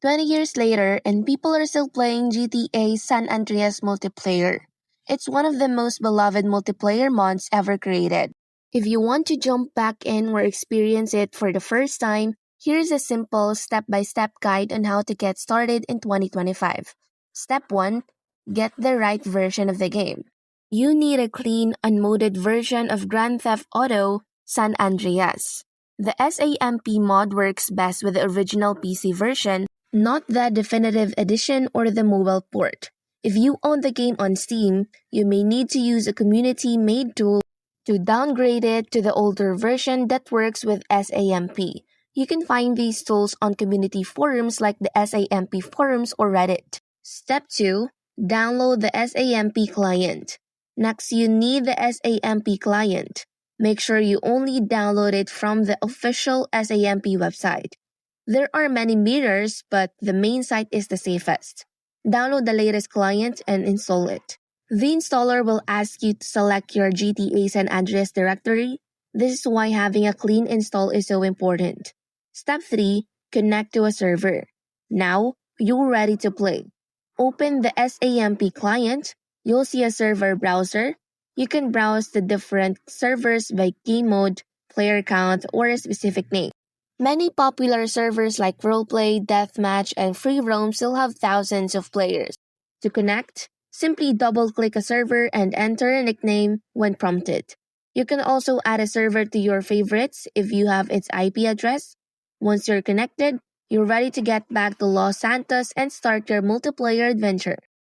20 years later, and people are still playing GTA San Andreas multiplayer. It's one of the most beloved multiplayer mods ever created. If you want to jump back in or experience it for the first time, here's a simple step-by-step guide on how to get started in 2025. Step 1. Get the right version of the game. You need a clean, unmodded version of Grand Theft Auto San Andreas. The SAMP mod works best with the original PC version, not the definitive edition or the mobile port. If you own the game on Steam, you may need to use a community-made tool to downgrade it to the older version that works with SAMP. You can find these tools on community forums like the SAMP forums or Reddit. Step 2. Download the SAMP client. Next, you need the SAMP client. Make sure you only download it from the official SAMP website. There are many mirrors, but the main site is the safest. Download the latest client and install it. The installer will ask you to select your GTA San Andreas directory. This is why having a clean install is so important. Step 3. Connect to a server. Now, you're ready to play. Open the SAMP client. You'll see a server browser. You can browse the different servers by game mode, player count, or a specific name. Many popular servers like Roleplay, Deathmatch, and Free Roam still have thousands of players. To connect, simply double-click a server and enter a nickname when prompted. You can also add a server to your favorites if you have its IP address. Once you're connected, you're ready to get back to Los Santos and start your multiplayer adventure.